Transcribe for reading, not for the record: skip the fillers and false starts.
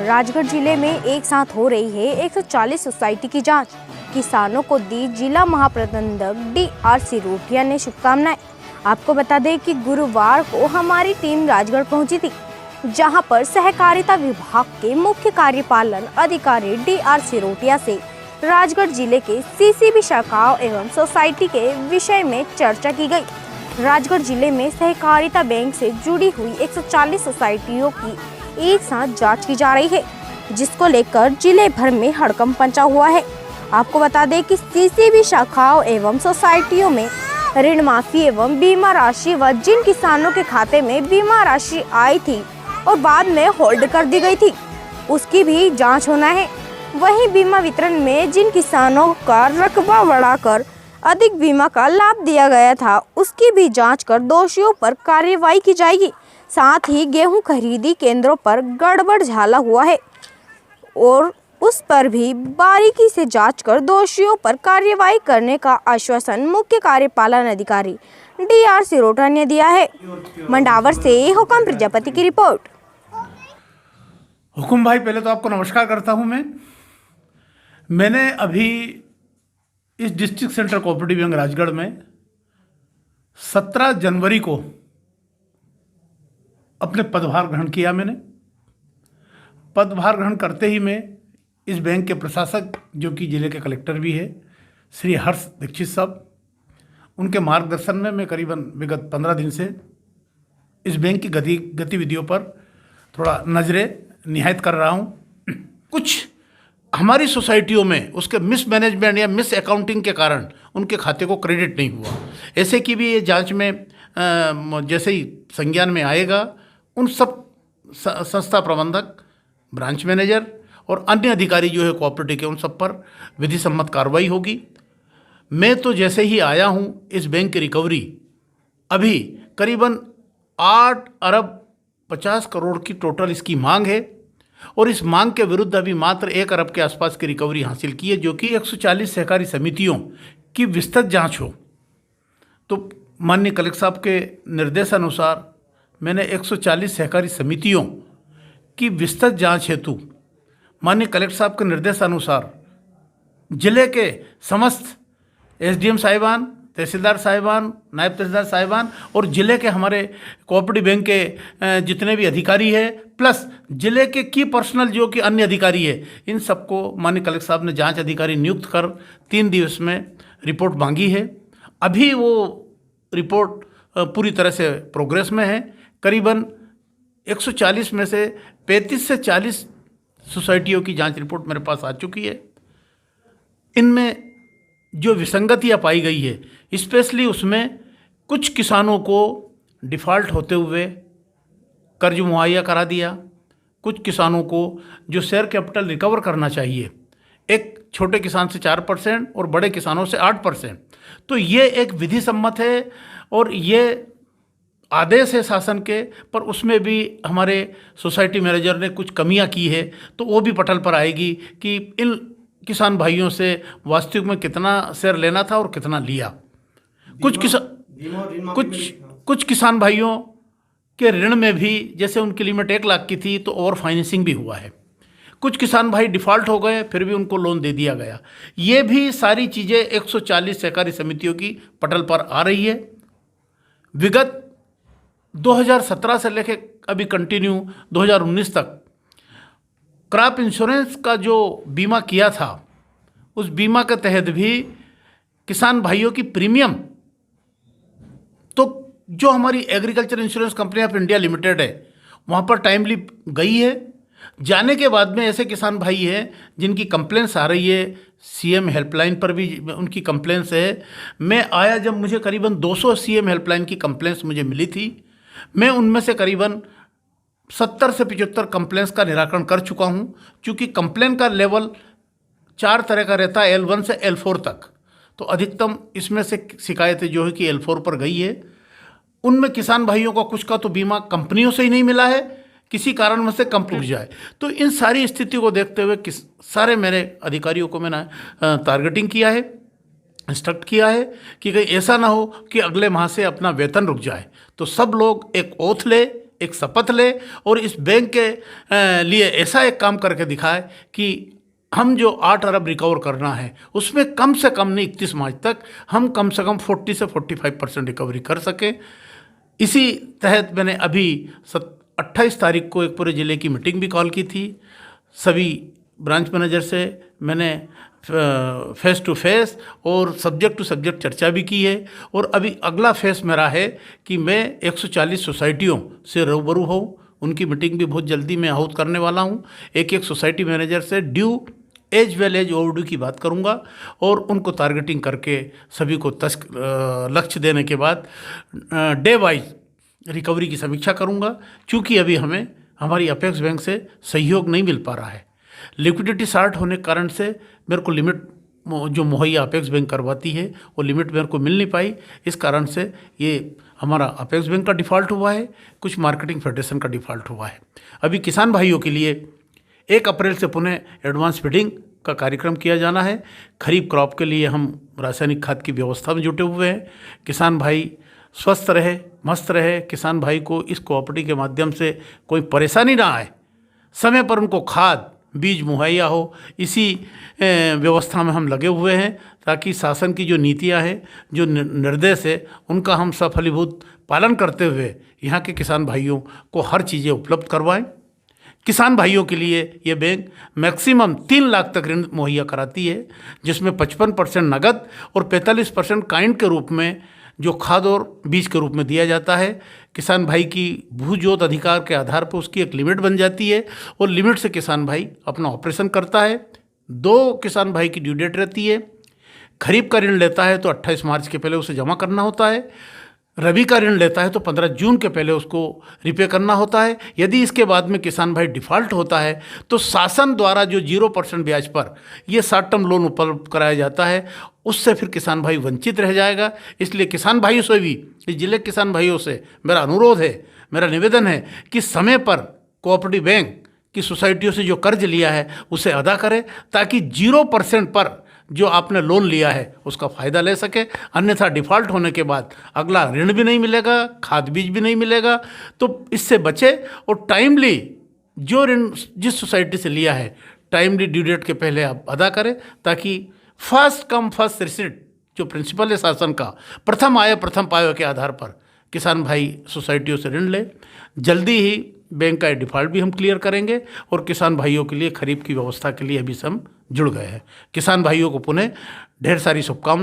राजगढ़ जिले में एक साथ हो रही है 140 सोसाइटी की जांच। किसानों को दी जिला महाप्रबंधक DR सिरोठिया ने शुभकामनाएं। आपको बता दें कि गुरुवार को हमारी टीम राजगढ़ पहुंची थी, जहां पर सहकारिता विभाग के मुख्य कार्यपालन अधिकारी DR सिरोठिया से राजगढ़ जिले के CCB शाखाओं एवं सोसाइटी के विषय में चर्चा की गई। राजगढ़ जिले में सहकारिता बैंक से जुड़ी हुई 140 सोसाइटियों की एक साथ जांच की जा रही है, जिसको लेकर जिले भर में हड़कंप मचा हुआ है। आपको बता दें कि CCB शाखाओं एवं सोसाइटियों में ऋण माफी एवं बीमा राशि व जिन किसानों के खाते में बीमा राशि आई थी और बाद में होल्ड कर दी गई थी, उसकी भी जांच होना है। वहीं बीमा वितरण में जिन किसानों का रकबा बढ़ाकर अधिक बीमा का लाभ दिया गया था, उसकी भी जांच कर दोषियों पर कार्रवाई की जाएगी। साथ ही गेहूं खरीदी केंद्रों पर गड़बड़ झाला हुआ है और उस पर भी बारीकी से जांच कर दोषियों पर कार्रवाई करने का आश्वासन मुख्य कार्यपालन अधिकारी DR सिरोठिया ने दिया है। मंडावर से हुकम प्रजापति की रिपोर्ट। हुकुम भाई, पहले तो आपको नमस्कार करता हूं। मैंने अभी इस district central cooperative bank Rajgarh में 17 जनवरी को अपने पदभार ग्रहण किया। मैंने पदभार ग्रहण करते ही मैं इस बैंक के प्रशासक, जो कि जिले के कलेक्टर भी है, श्री हर्ष दीक्षित साहब, उनके मार्गदर्शन में मैं करीबन विगत 15 दिन से इस बैंक की गतिविधियों पर थोड़ा नज़रें निहायत कर रहा हूँ। कुछ हमारी सोसाइटियों में उसके मिसमैनेजमेंट या मिस अकाउंटिंग के कारण उनके खाते को क्रेडिट नहीं हुआ। ऐसे की भी ये जांच में जैसे ही संज्ञान में आएगा, उन सब संस्था प्रबंधक, ब्रांच मैनेजर और अन्य अधिकारी जो है कोऑपरेटिव के, उन सब पर विधि सम्मत कार्रवाई होगी। मैं तो जैसे ही आया हूँ, इस बैंक की रिकवरी अभी करीबन 8 अरब 50 करोड़ की टोटल इसकी मांग है और इस मांग के विरुद्ध अभी मात्र 1 अरब के आसपास की रिकवरी हासिल की है, जो कि 140 सहकारी समितियों की विस्तृत जांच हो। तो माननीय कलेक्टर साहब के निर्देशानुसार मैंने 140 सहकारी समितियों की विस्तृत जांच हेतु माननीय कलेक्टर साहब के निर्देशानुसार जिले के समस्त SDM साहिबान, तहसीलदार साहिबान, नायब तहसीलदार साहिबान और जिले के हमारे कोऑपरेटिव बैंक के जितने भी अधिकारी है, प्लस जिले के की पर्सनल जो कि अन्य अधिकारी है, इन सबको माननीय कलेक्टर साहब ने जांच अधिकारी नियुक्त कर 3 दिवस में रिपोर्ट मांगी है। अभी वो रिपोर्ट पूरी तरह से प्रोग्रेस में है। करीबन 140 में से 35 से 40 सोसाइटियों की जांच रिपोर्ट मेरे पास आ चुकी है। इनमें जो विसंगतियां पाई गई है, स्पेशली उसमें कुछ किसानों को डिफ़ॉल्ट होते हुए कर्ज मुहैया करा दिया, कुछ किसानों को जो शेयर कैपिटल रिकवर करना चाहिए, एक छोटे किसान से 4% और बड़े किसानों से 8%, तो ये एक विधि सम्मत है और ये आदेश है शासन के, पर उसमें भी हमारे सोसाइटी मैनेजर ने कुछ कमियां की है, तो वो भी पटल पर आएगी कि इन किसान भाइयों से वास्तविक में कितना शेयर लेना था और कितना लिया। कुछ किसान भाइयों के ऋण में भी, जैसे उनकी लिमिट 1 लाख की थी, तो ओवर फाइनेंसिंग भी हुआ है। कुछ किसान भाई डिफ़ॉल्ट हो गए, फिर भी उनको लोन दे दिया गया। ये भी सारी चीज़ें 140 सहकारी समितियों की पटल पर आ रही है। विगत 2017 से लेकर अभी कंटिन्यू 2019 तक क्रॉप इंश्योरेंस का जो बीमा किया था, उस बीमा के तहत भी किसान भाइयों की प्रीमियम, तो जो हमारी agriculture insurance company of India limited है, वहाँ पर टाइमली गई है। जाने के बाद में ऐसे किसान भाई हैं जिनकी कंप्लेंट्स आ रही है, CM हेल्पलाइन पर भी उनकी कंप्लेंट्स है। मैं आया जब मुझे करीबन 200 CM हेल्पलाइन की कंप्लेंट्स मुझे मिली थी। मैं उनमें से करीबन 70 से 75 कंप्लेंट्स का निराकरण कर चुका हूं, क्योंकि कंप्लेन का लेवल 4 तरह का रहता है, L1 से L4 तक। तो अधिकतम इसमें से शिकायतें जो है कि L4 पर गई है। उनमें किसान भाइयों का कुछ का तो बीमा कंपनियों से ही नहीं मिला है, किसी कारण में से कम टूट जाए। तो इन सारी स्थिति को देखते हुए सारे मेरे अधिकारियों को मैंने टारगेटिंग किया है, इंस्ट्रक्ट किया है कि कहीं ऐसा ना हो कि अगले माह से अपना वेतन रुक जाए। तो सब लोग एक ओथ ले, एक शपथ ले और इस बैंक के लिए ऐसा एक काम करके दिखाए कि हम जो 8 अरब रिकवर करना है उसमें कम से कम नहीं 31 मार्च तक हम कम से कम 40 से 45% रिकवरी कर सकें। इसी तहत मैंने अभी 28 तारीख को एक पूरे ज़िले की मीटिंग भी कॉल की थी। सभी ब्रांच मैनेजर से मैंने फेस टू फेस और सब्जेक्ट टू सब्जेक्ट चर्चा भी की है और अभी अगला फेस मेरा है कि मैं 140 सोसाइटियों से रूबरू हूँ। उनकी मीटिंग भी बहुत जल्दी मैं आहूत करने वाला हूँ। एक सोसाइटी मैनेजर से due as well as overdue की बात करूँगा और उनको टारगेटिंग करके सभी को लक्ष्य देने के बाद डे वाइज रिकवरी की समीक्षा करूँगा। चूँकि अभी हमें हमारी अपेक्स बैंक से सहयोग नहीं मिल पा रहा है, लिक्विडिटी शॉर्ट होने के कारण से मेरे को लिमिट जो मुहैया अपेक्स बैंक करवाती है वो लिमिट मेरे को मिल नहीं पाई। इस कारण से ये हमारा अपेक्स बैंक का डिफ़ॉल्ट हुआ है, कुछ मार्केटिंग फेडरेशन का डिफ़ॉल्ट हुआ है। अभी किसान भाइयों के लिए 1 अप्रैल से पुनः एडवांस फीडिंग का कार्यक्रम किया जाना है। खरीफ क्रॉप के लिए हम रासायनिक खाद की व्यवस्था में जुटे हुए हैं। किसान भाई स्वस्थ रहे, मस्त रहे, किसान भाई को इस कोऑपरेटिव के माध्यम से कोई परेशानी ना आए, समय पर उनको खाद बीज मुहैया हो, इसी व्यवस्था में हम लगे हुए हैं ताकि शासन की जो नीतियां हैं, जो निर्देश है, उनका हम सफलीभूत पालन करते हुए यहाँ के किसान भाइयों को हर चीज़ें उपलब्ध करवाएं। किसान भाइयों के लिए ये बैंक मैक्सिमम 3 लाख तक ऋण मुहैया कराती है, जिसमें 55% नगद और 45% काइंड के रूप में जो खाद और बीज के रूप में दिया जाता है। किसान भाई की भू जोत अधिकार के आधार पर उसकी एक लिमिट बन जाती है और लिमिट से किसान भाई अपना ऑपरेशन करता है। 2 किसान भाई की ड्यू डेट रहती है। खरीफ का ऋण लेता है तो 28 मार्च के पहले उसे जमा करना होता है। रबी का ऋण लेता है तो 15 जून के पहले उसको रिपे करना होता है। यदि इसके बाद में किसान भाई डिफ़ॉल्ट होता है तो शासन द्वारा जो 0% ब्याज पर यह शॉर्ट टर्म लोन उपलब्ध कराया जाता है, उससे फिर किसान भाई वंचित रह जाएगा। इसलिए किसान भाइयों से भी, इस जिले के किसान भाइयों से मेरा अनुरोध है, मेरा निवेदन है कि समय पर कोऑपरेटिव बैंक की सोसाइटियों से जो कर्ज लिया है उसे अदा करें, ताकि 0% पर जो आपने लोन लिया है उसका फ़ायदा ले सके। अन्यथा डिफ़ॉल्ट होने के बाद अगला ऋण भी नहीं मिलेगा, खाद बीज भी नहीं मिलेगा। तो इससे बचे और टाइमली जो ऋण जिस सोसाइटी से लिया है टाइमली ड्यू डेट के पहले आप अदा करें, ताकि फर्स्ट कम फर्स्ट रिसीट जो प्रिंसिपल है शासन का, प्रथम आए प्रथम पाए के आधार पर किसान भाई सोसाइटियों से ऋण ले। जल्दी ही बैंक का डिफ़ॉल्ट भी हम क्लियर करेंगे और किसान भाइयों के लिए खरीफ की व्यवस्था के लिए अभी से हम जुड़ गए हैं। किसान भाइयों को पुनः ढेर सारी शुभकामनाएं।